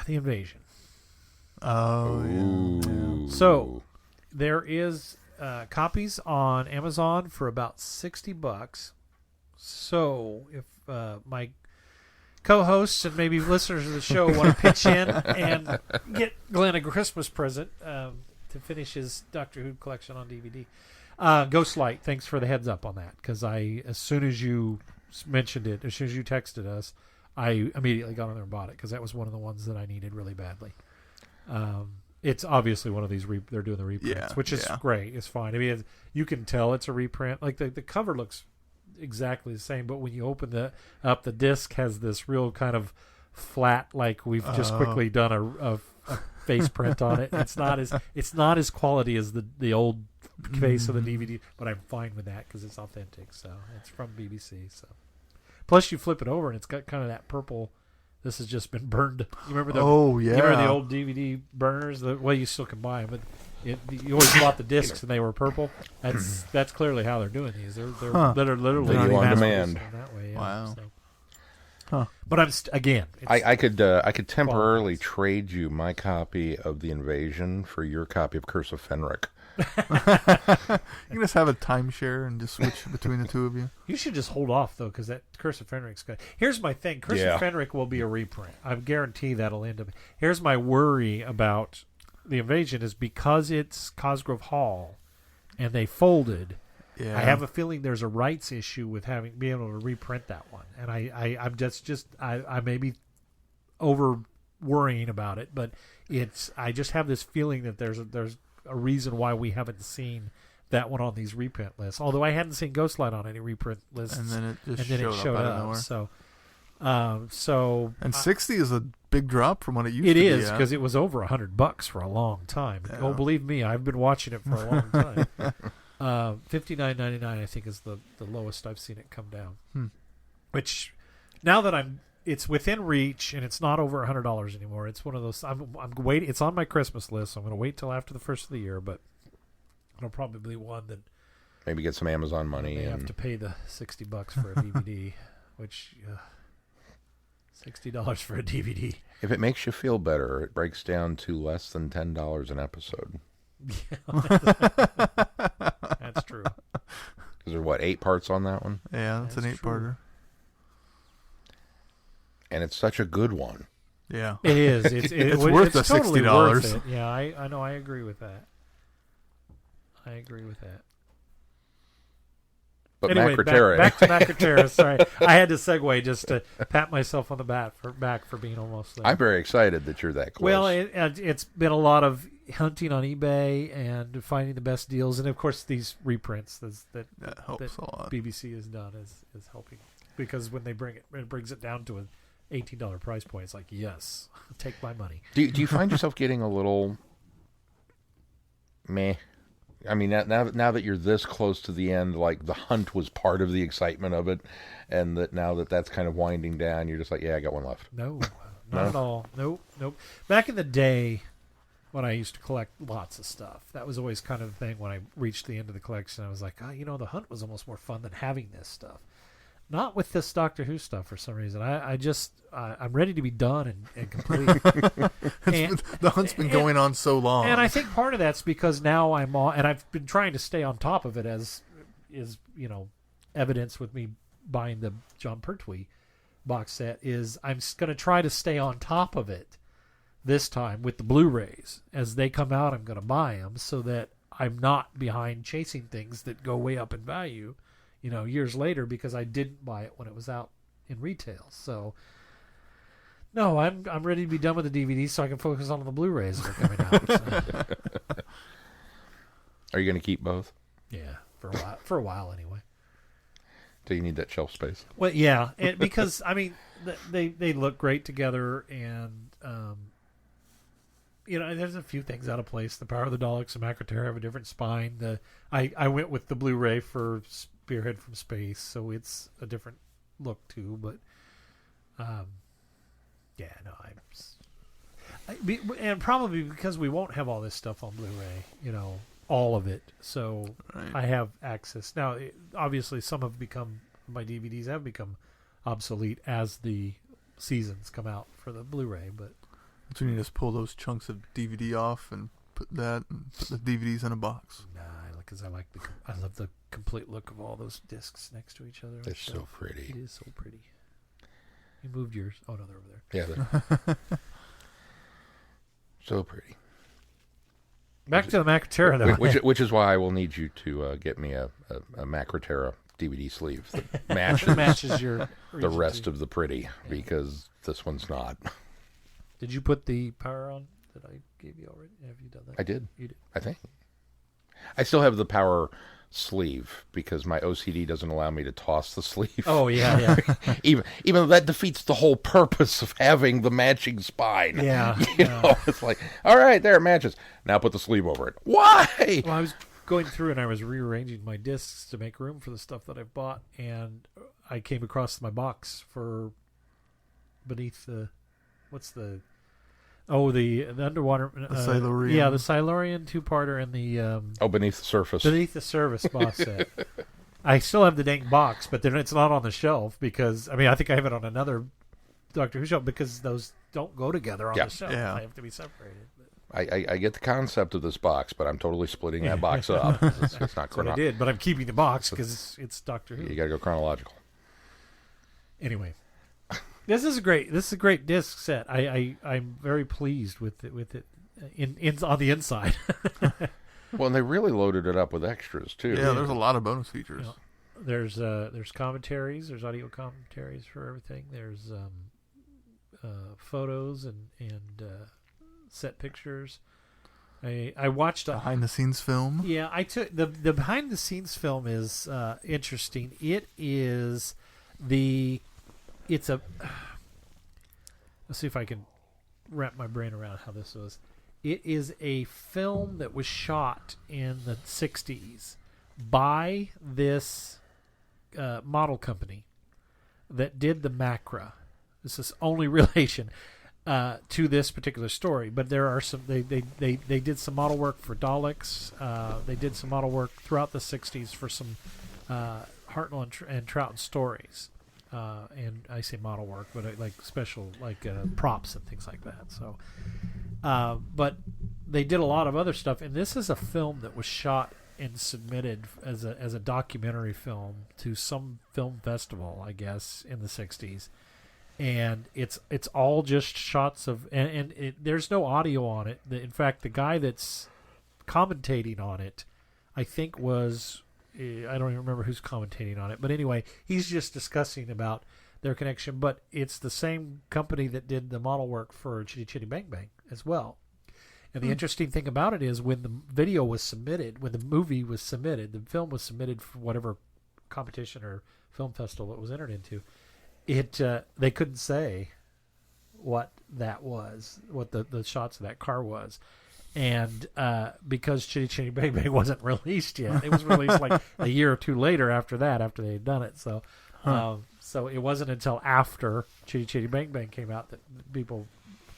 D: The Invasion.
B: Oh, yeah.
D: So there is copies on Amazon for about $60. So if my co-hosts and maybe listeners of the show want to pitch in and get Glenn a Christmas present to finish his Doctor Who collection on DVD. Ghostlight, thanks for the heads up on that, because as soon as you mentioned it, as soon as you texted us, I immediately got on there and bought it, because that was one of the ones that I needed really badly. It's obviously one of these they're doing the reprints, which is great. It's fine. I mean, you can tell it's a reprint. Like the cover looks exactly the same, but when you open up, the disc has this real kind of flat, like we've just quickly done a face print on it. It's not as quality as the old face of the DVD, but I'm fine with that because it's authentic. So it's from BBC. So plus you flip it over and it's got kind of that purple. This has just been burned. You remember the You remember the old DVD burners? You still can buy them, but you always bought the discs and they were purple. That's clearly how they're doing these. They're literally
C: video on demand.
D: That way, yeah.
B: Wow.
D: So.
B: Huh.
D: But I'm again.
C: I could temporarily trade you my copy of The Invasion for your copy of Curse of Fenric.
B: You can just have a timeshare and just switch between the two of you.
D: You should just hold off though, because that Curse of Fenric's good. Here's my thing: Curse of Fenric will be a reprint. I guarantee that'll end up. Here's my worry about The Invasion is because it's Cosgrove Hall, and they folded.
B: Yeah.
D: I have a feeling there's a rights issue with being able to reprint that one, and I'm just I may be over worrying about it, but I just have this feeling that there's a reason why we haven't seen that one on these reprint lists. Although I hadn't seen Ghostlight on any reprint lists,
B: and then it showed up out of nowhere.
D: So
B: 60 is a big drop from what it used
D: to
B: be.
D: It is, because it was over $100 for a long time. Yeah. Oh, believe me, I've been watching it for a long time. $59.99 I think is the lowest I've seen it come down. Which now that it's within reach and it's not over $100 anymore. It's one of those I'm waiting. It's on my Christmas list. So I'm going to wait till after the first of the year, but it'll probably be one that
C: maybe get some Amazon money.
D: I have to pay the $60 for a DVD, which $60 for a DVD.
C: If it makes you feel better, it breaks down to less than $10 an episode.
D: Yeah, that's true.
C: Because there are 8 parts on that one?
B: Yeah, that's an 8-parter.
C: And it's such a good one.
B: Yeah,
D: it is. It's
B: worth the
D: totally
B: $60.
D: Worth it. Yeah, I know. I agree with that.
C: But
D: anyway,
C: Macra Terror.
D: Back to Macra Terror. Sorry, I had to segue just to pat myself on the back for being almost there.
C: I'm very excited that you're that close.
D: Well, it's been a lot of hunting on eBay and finding the best deals, and of course these reprints that
B: helps a lot.
D: BBC has done is helping, because when they it brings it down to an $18 price point. It's like, yes, take my money.
C: Do you find yourself getting a little meh? I mean, now that you're this close to the end, like the hunt was part of the excitement of it, and that now that's kind of winding down, you're just like, yeah, I got one left.
D: No, not at all. Nope. Back in the day, when I used to collect lots of stuff, that was always kind of the thing. When I reached the end of the collection, I was like, the hunt was almost more fun than having this stuff. Not with this Doctor Who stuff for some reason. I'm ready to be done and complete.
B: The hunt's been going on so long.
D: And I think part of that's because now I'm on, and I've been trying to stay on top of it, as is, evidence with me buying the John Pertwee box set, is I'm going to try to stay on top of it this time with the Blu-rays. As they come out, I'm going to buy them so that I'm not behind chasing things that go way up in value, years later, because I didn't buy it when it was out in retail. So, no, I'm ready to be done with the DVDs so I can focus on the Blu-rays that are coming out. So.
C: Are you going to keep both?
D: Yeah, for a while anyway.
C: Do you need that shelf space?
D: Well, yeah, because I mean, they look great together, and there's a few things out of place. The Power of the Daleks and Macra Terror have a different spine. I went with the Blu-ray for Spearhead from Space, so it's a different look too. But and probably because we won't have all this stuff on Blu-ray, all of it. So right. I have access now. Obviously, my DVDs have become obsolete as the seasons come out for the Blu-ray, but.
B: So you just pull those chunks of DVD off and put the DVDs in a box.
D: Nah, because I love the complete look of all those discs next to each other.
C: They're so pretty.
D: It is so pretty. You moved yours. Oh no, they're over there.
C: Yeah. So pretty.
D: Back to the Macra Terror, though.
C: Which is why I will need you to get me a Macra Terror DVD sleeve that matches
D: your
C: the rest of the pretty, because this one's not.
D: Did you put the power on that I gave you already? Have you done that?
C: I did.
D: You did.
C: I think. I still have the power sleeve because my OCD doesn't allow me to toss the sleeve.
D: Oh yeah.
C: even though that defeats the whole purpose of having the matching spine.
D: Yeah.
C: You know, it's like, all right, there it matches. Now put the sleeve over it. Why?
D: Well, I was going through and I was rearranging my discs to make room for the stuff that I've bought, and I came across my box for beneath the the underwater
B: The Silurian.
D: Yeah, the Silurian two-parter and the
C: Beneath the surface.
D: Beneath the Surface box set. I still have the dang box, but then it's not on the shelf because I think I have it on another Doctor Who shelf because those don't go together on the shelf.
B: Yeah.
D: They have to be separated.
C: I get the concept of this box, but I'm totally splitting that box up. It's not
D: That's what I
C: chronological.
D: did, but I'm keeping the box because it's Doctor Who.
C: You got to go chronological.
D: Anyway, this is a great disc set. I'm very pleased with it in on the inside.
C: Well, and they really loaded it up with extras too.
B: Yeah, there's a lot of bonus features.
D: There's commentaries. There's audio commentaries for everything. There's photos and set pictures. I watched
B: behind the scenes film.
D: Yeah, I took the behind the scenes film is interesting. Let's see if I can wrap my brain around how this was. It is a film that was shot in the 60s by this model company that did the Macra. This is only relation to this particular story, but there are some. They did some model work for Daleks. They did some model work throughout the 60s for some Hartnell and Troughton stories. And I say model work, but like special props and things like that. So, but they did a lot of other stuff, and this is a film that was shot and submitted as a documentary film to some film festival, I guess, in the 60s. And it's all just shots of there's no audio on it. In fact, the guy that's commentating on it, I think was. I don't even remember who's commentating on it, but anyway, he's just discussing about their connection. But it's the same company that did the model work for Chitty Chitty Bang Bang as well. And the interesting thing about it is when the video was submitted, when the movie was submitted, the film was submitted for whatever competition or film festival it was entered into. They couldn't say what that was, what the shots of that car was. And because Chitty Chitty Bang Bang wasn't released yet, it was released like a year or two later after they had done it. So, so it wasn't until after Chitty Chitty Bang Bang came out that people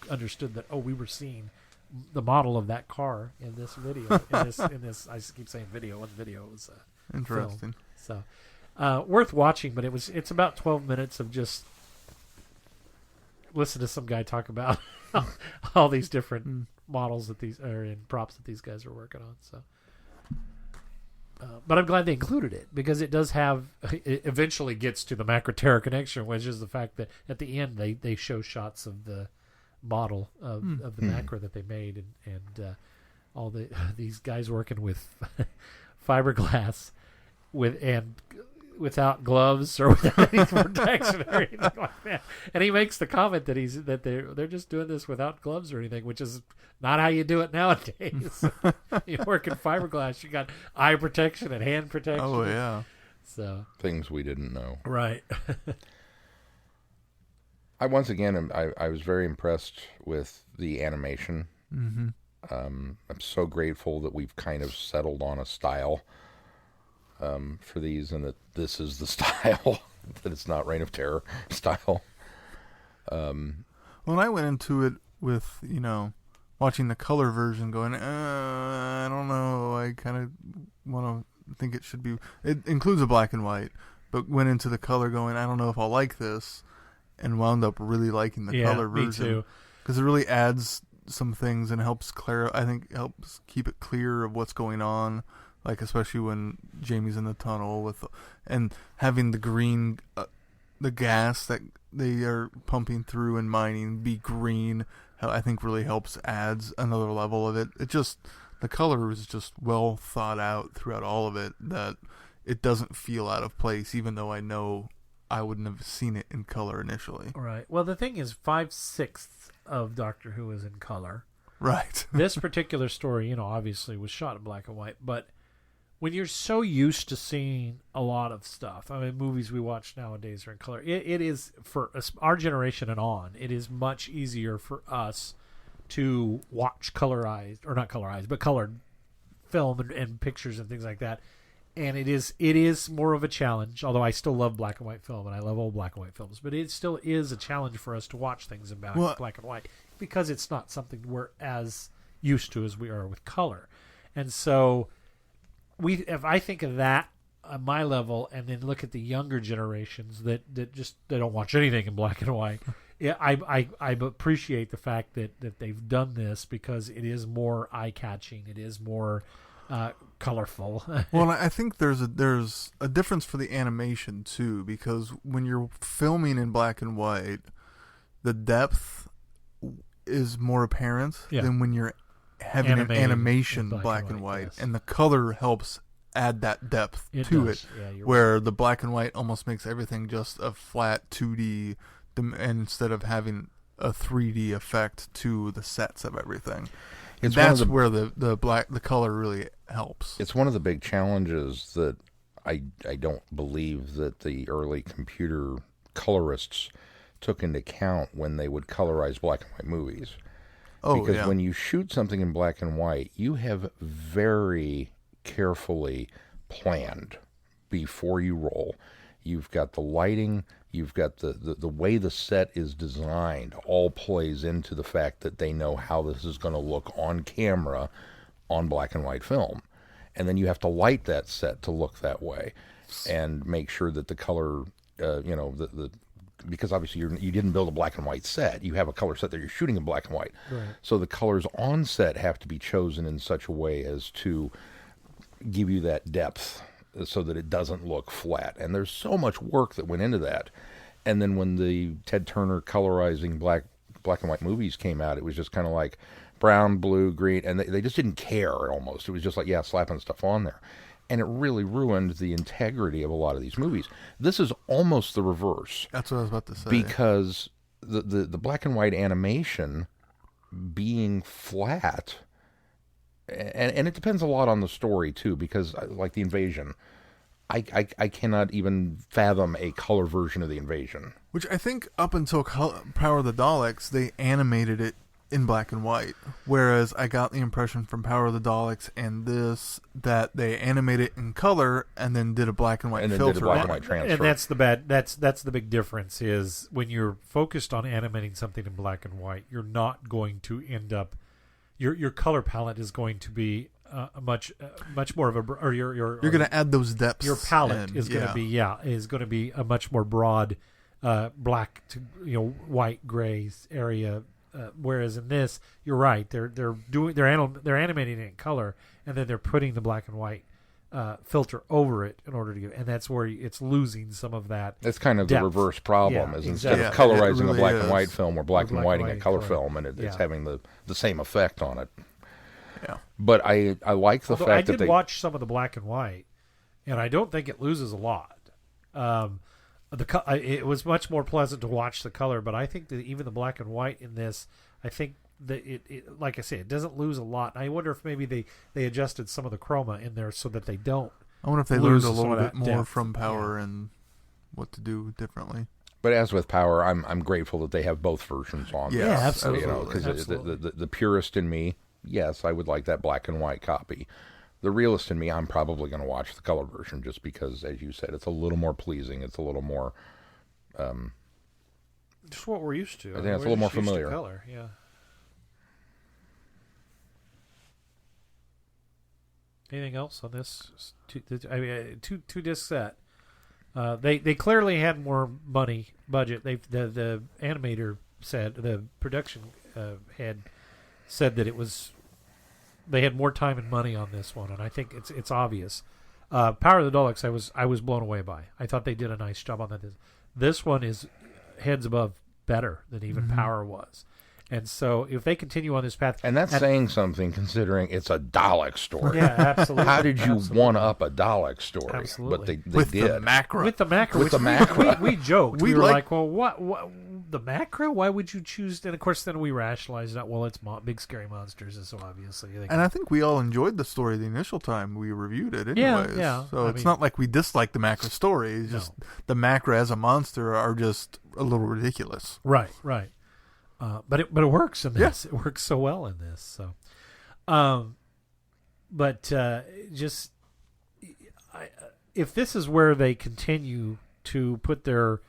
D: understood that we were seeing the model of that car in this video. in this, I keep saying video. One video was
B: interesting.
D: Film. So, worth watching. But it's about 12 minutes of just listen to some guy talk about all these different models that these are in props that these guys are working on. So, but I'm glad they included it because it does have. It eventually gets to the Macra Terror connection, which is the fact that at the end they show shots of the model of the Macra that they made and all these guys working with fiberglass without gloves or without any protection or anything like that. And he makes the comment that they're just doing this without gloves or anything, which is not how you do it nowadays. You work in fiberglass, you got eye protection and hand protection.
B: Oh yeah.
C: So things we didn't know.
D: Right.
C: I was very impressed with the animation.
B: Mm-hmm.
C: I'm so grateful that we've kind of settled on a style for these, and that this is the style, that it's not Reign of Terror style.
B: When I went into it with, watching the color version going, I don't know, I kind of want to think it should be, it includes a black and white, but went into the color going, I don't know if I'll like this, and wound up really liking the color version. Me too. Because it really adds some things and helps helps keep it clear of what's going on. Like especially when Jamie's in the tunnel and having the green the gas that they are pumping through and mining be green, I think really helps, adds another level of it. It just, the color is just well thought out throughout all of it, that it doesn't feel out of place, even though I know I wouldn't have seen it in color initially.
D: Right. Well, the thing is, 5/6 of Doctor Who is in color.
B: Right.
D: This particular story, obviously was shot in black and white, but when you're so used to seeing a lot of stuff, I mean, movies we watch nowadays are in color. It is, for us, our generation and on, it is much easier for us to watch colorized, or not colorized, but colored film and pictures and things like that. And it is more of a challenge, although I still love black and white film, and I love old black and white films, but it still is a challenge for us to watch things in black and white, because it's not something we're as used to as we are with color. And so if I think of that on my level, and then look at the younger generations that they don't watch anything in black and white, yeah, I appreciate the fact that they've done this, because it is more eye-catching, it is more colorful.
B: Well, I think there's a difference for the animation too, because when you're filming in black and white, the depth is more apparent than when you're having an animation black and white,
D: yes.
B: And the color helps add that depth to it, where the black and white almost makes everything just a flat 2D, and instead of having a 3D effect to the sets of everything. That's where the color really helps.
C: It's one of the big challenges that I don't believe that the early computer colorists took into account when they would colorize black and white movies. Because when you shoot something in black and white, you have very carefully planned before you roll. You've got the lighting, you've got the way the set is designed, all plays into the fact that they know how this is going to look on camera on black and white film. And then you have to light that set to look that way and make sure that the color, because obviously you didn't build a black and white set. You have a color set that you're shooting in black and white.
D: Right.
C: So the colors on set have to be chosen in such a way as to give you that depth, so that it doesn't look flat. And there's so much work that went into that. And then when the Ted Turner colorizing black and white movies came out, it was just kind of like brown, blue, green, and they just didn't care almost. It was just like, slapping stuff on there. And it really ruined the integrity of a lot of these movies. This is almost the reverse.
B: That's what I was about to say.
C: Because the black and white animation being flat, and it depends a lot on the story too, because like the Invasion, I cannot even fathom a color version of the Invasion.
B: Which I think up until Power of the Daleks, they animated it in black and white. Whereas I got the impression from Power of the Daleks and this that they animated it in color and then did a black and white filter.
C: Did a black and white transfer.
D: And that's the big difference, is when you're focused on animating something in black and white, you're not going to end up, your color palette is going to be much more of a, or you're going
B: to add those depths.
D: Your palette is going to be a much more broad black to white gray area. Whereas in this, you're right. They're animating it in color, and then they're putting the black and white filter over it in order to and that's where it's losing some of that.
C: That's kind of
D: depth.
C: the reverse problem.
D: Yeah,
C: is
D: exactly.
C: Instead of colorizing
B: really
C: a black
B: is.
C: and white film, we're black and whiting a color
D: color.
C: film, and it's having the same effect on it.
B: Yeah.
C: But I like the fact that
D: I did watch some of the black and white, and I don't think it loses a lot. It was much more pleasant to watch the color, but I think that even the black and white in this, I think that it like I say, it doesn't lose a lot. And I wonder if maybe they adjusted some of the chroma in there so that they don't.
B: I wonder if they learned
D: lose
B: a
D: some
B: little
D: of
B: bit
D: that
B: more
D: depth.
B: from Power and what to do differently.
C: But as with Power, I'm grateful that they have both versions on.
B: Yes,
C: there.
B: absolutely.
C: Because the purist in me, yes, I would like that black and white copy. The realist in me, I'm probably going to watch the color version just because, as you said, it's a little more pleasing. It's a little more.
D: Just what we're used to.
C: I think it's a little more familiar.
D: Color, yeah. Anything else on this? Two disc set. They clearly had more money budget. The animator said, the production head said that they had more time and money on this one, and I think it's obvious. Power of the Daleks, I was blown away by. I thought they did a nice job on that. This one is heads above better than even Power was. And so if they continue on this path...
C: And that's saying something, considering it's a Dalek story.
D: Yeah, absolutely.
C: How did you one-up a Dalek story?
D: Absolutely.
C: But they
B: with
C: did.
B: the Macra.
D: With the Macra.
C: With the Macra.
D: We joked.
B: We
D: We were
B: like-
D: like, well, what? The Macra? Why would you choose... And, of course, then we rationalized that, well, it's big, scary monsters, and so obviously...
B: And I think we all enjoyed the story the initial time we reviewed it anyways.
D: Yeah.
B: So
D: I
B: it's
D: mean-
B: not like we dislike the Macra story. It's just the Macra as a monster are just a little ridiculous.
D: Right. But it works in this. It works so well in this. So, if this is where they continue to put their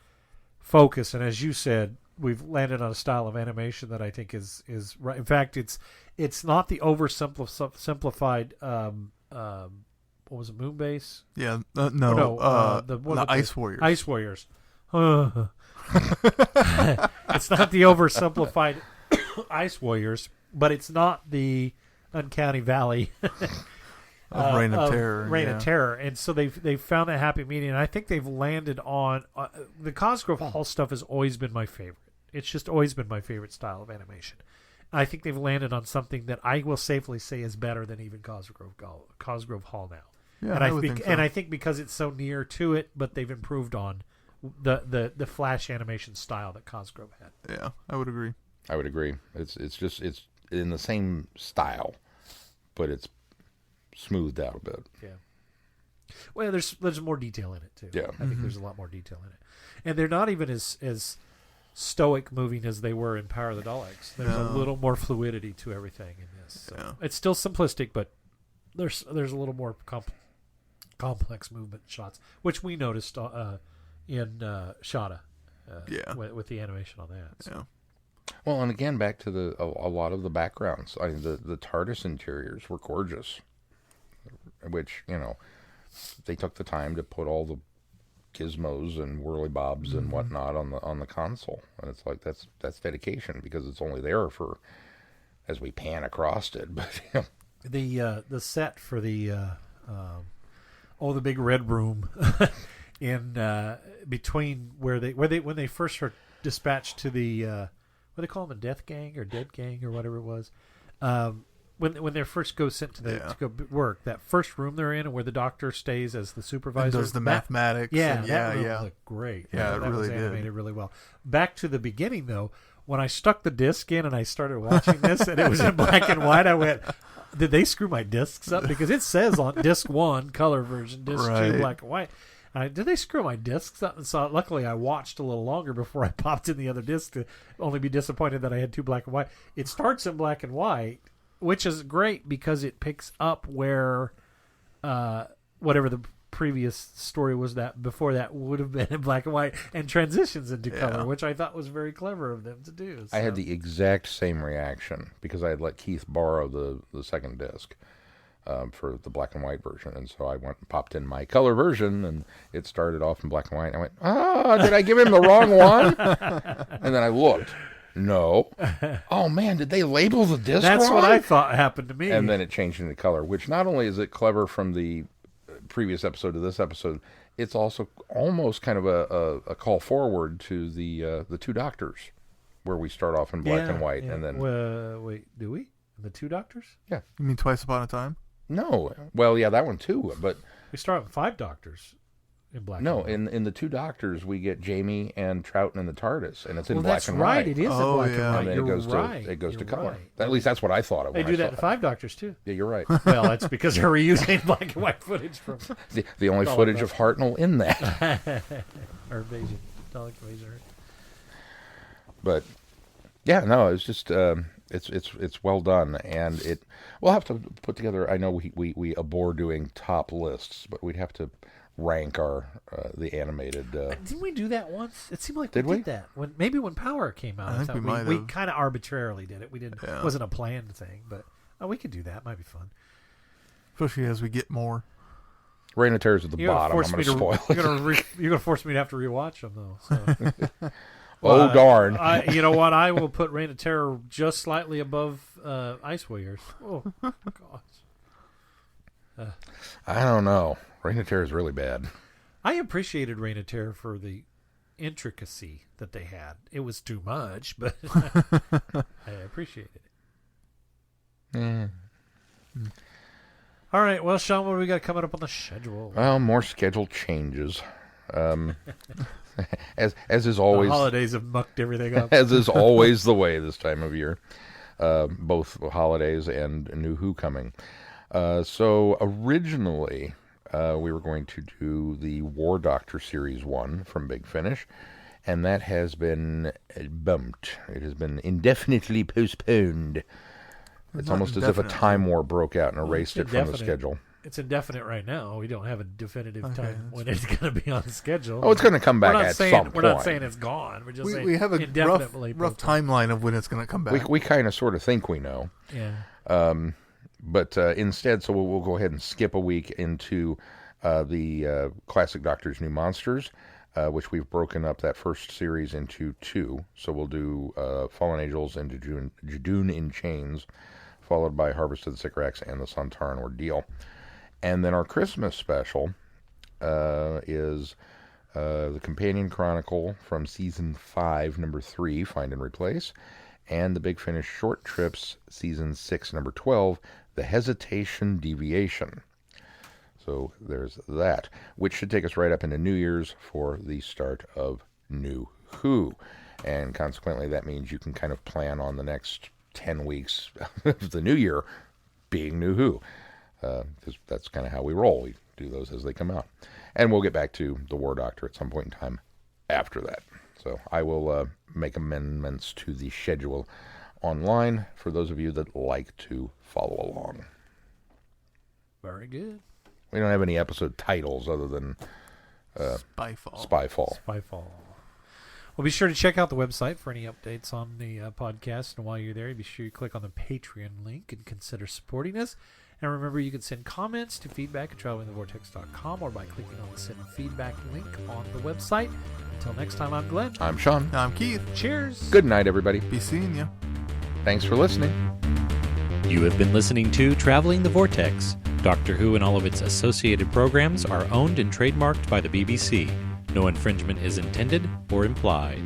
D: focus, and as you said, we've landed on a style of animation that I think is right. In fact, it's not the oversimplified. What was it, Moonbase?
B: Yeah.
D: The
B: the Ice Warriors.
D: Ice Warriors. It's not the oversimplified Ice Warriors, but it's not the Uncanny Valley
B: of Reign of Terror.
D: Reign of Terror. And so they've found a happy medium. And I think they've landed on the Cosgrove Hall stuff has always been my favorite. It's just always been my favorite style of animation. I think they've landed on something that I will safely say is better than even Cosgrove Hall now.
B: Yeah,
D: and
B: I would think so.
D: And I think because it's so near to it, but they've improved on the flash animation style that Cosgrove had.
B: Yeah, I would agree.
C: I would agree. It's in the same style, but it's smoothed out a bit.
D: Yeah. Well, there's more detail in it too.
C: Yeah.
D: I think there's a lot more detail in it, and they're not even as stoic moving as they were in Power of the Daleks. There's a little more fluidity to everything in this. So it's still simplistic, but there's a little more complex movement shots, which we noticed in Shada. With the animation on that. So.
B: Yeah.
C: Well, and again, back to a lot of the backgrounds. I mean, the TARDIS interiors were gorgeous, which, they took the time to put all the gizmos and whirly bobs and whatnot on the console, and it's like that's dedication, because it's only there for as we pan across it. But
D: the set for the big red room in between when they first were dispatched to the what do they call them, the Death Gang or Dead Gang or whatever it was, when they first go sent to go work, that first room they're in and where the doctor stays as the supervisor,
B: and does the mathematics.
D: That room looked great.
B: Yeah,
D: that
B: it really
D: was animated
B: did.
D: really well. Back to the beginning though, when I stuck the disc in and I started watching this and it was in black and white, I went, did they screw my discs up? Because it says on disc 1 color version, disc 2 black and white. Did they screw my discs up? And so luckily I watched a little longer before I popped in the other disc to only be disappointed that I had 2 black and white. It starts in black and white, which is great because it picks up where whatever the previous story was that before that would have been in black and white, and transitions into color, which I thought was very clever of them to do. So.
C: I had the exact same reaction because I had let Keith borrow the second disc. For the black and white version, and so I went and popped in my color version, and it started off in black and white. And I went, did I give him the wrong one? And then I looked. No. Oh man, did they label the disc
D: That's
C: wrong?
D: what I thought happened to me.
C: And then it changed into color, which not only is it clever from the previous episode to this episode, it's also almost kind of a call forward to the 2 Doctors, where we start off in black and white, and then
D: wait, do we? The 2 Doctors?
C: Yeah.
B: You mean Twice Upon a Time?
C: No. Well, yeah, that one too, but
D: we start with 5 Doctors in black.
C: No,
D: and white.
C: in the 2 Doctors we get Jamie and Troughton in the TARDIS, and it's in black
D: that's
C: and
D: right.
C: white.
D: It is in black and white.
C: And then
D: You're
C: it goes to color.
D: Right.
C: At least that's what I thought of.
D: They
C: when
D: do
C: I
D: that
C: saw
D: in
C: it.
D: 5 Doctors too.
C: Yeah, you're right.
D: Well, that's because they're reusing black and white footage from
C: the only footage of Hartnell in that.
D: or Invasion, Dalek Invasion.
C: But yeah, no, it's just it's well done, and we'll have to put together. I know we abhor doing top lists, but we'd have to rank our the animted.
D: Didn't we do that once? It seemed like
C: Did
D: we
C: we?
D: did that when Power came out.
B: I think we might
D: we
B: have.
D: kind of arbitrarily did it. We didn't.
B: Yeah.
D: It wasn't a planned thing, but we could do that. Might be fun.
B: Especially as we get more.
C: Reign of Terror's at the bottom. I'm going to spoil it.
D: You're gonna force me to have to rewatch them though. So.
C: Oh darn!
D: You know what? I will put Reign of Terror just slightly above Ice Warriors. Oh gosh.
C: I don't know. Reign of Terror is really bad.
D: I appreciated Reign of Terror for intricacy that they had. It was too much, but I appreciated it.
C: Mm.
D: All right, well, Sean, what do we got coming up on the schedule?
C: Well, more schedule changes. As is always,
D: the holidays have mucked everything up.
C: as is always the way this time of year. Both holidays and New Who coming. So originally, we were going to do the War Doctor Series 1 from Big Finish, and that has been bumped. It has been indefinitely postponed. It's
B: Not
C: almost as if a time war broke out and erased it from the
D: indefinite.
C: schedule.
D: It's indefinite right now. We don't have a definitive
B: Okay,
D: time
B: that's
D: when it's going to be on the schedule.
C: Oh, it's going to come back at some point.
D: We're not saying it's gone. We're just saying
B: We have a
D: indefinitely
B: rough
D: postponed.
B: timeline of when it's going to come back.
C: We kind of sort of think we know.
D: Yeah.
C: But instead, so we'll go ahead and skip a week into the Classic Doctor's New Monsters, which we've broken up that first series into 2. So we'll do Fallen Angels and Judoon in Chains, followed by Harvest of the Sycorax and the Sontaran Ordeal. And then our Christmas special is the Companion Chronicle from Season 5, Number 3, Find and Replace, and the Big Finish Short Trips, Season 6, Number 12, The Hesitation Deviation. So there's that, which should take us right up into New Year's for the start of New Who. And consequently, that means you can kind of plan on the next 10 weeks of the new year being New Who. Because that's kind of how we roll. We do those as they come out. And we'll get back to the War Doctor at some point in time after that. So I will make amendments to the schedule online for those of you that like to follow along.
D: Very good.
C: We don't have any episode titles other than
B: Spyfall.
D: Spyfall. Well, be sure to check out the website for any updates on the podcast. And while you're there, be sure you click on the Patreon link and consider supporting us. And remember, you can send comments to feedback@travelingthevortex.com or by clicking on the send feedback link on the website. Until next time, I'm Glenn.
C: I'm Sean.
B: I'm Keith.
D: Cheers.
C: Good night, everybody.
B: Be seeing you.
C: Thanks for listening.
A: You have been listening to Traveling the Vortex. Doctor Who and all of its associated programs are owned and trademarked by the BBC. No infringement is intended or implied.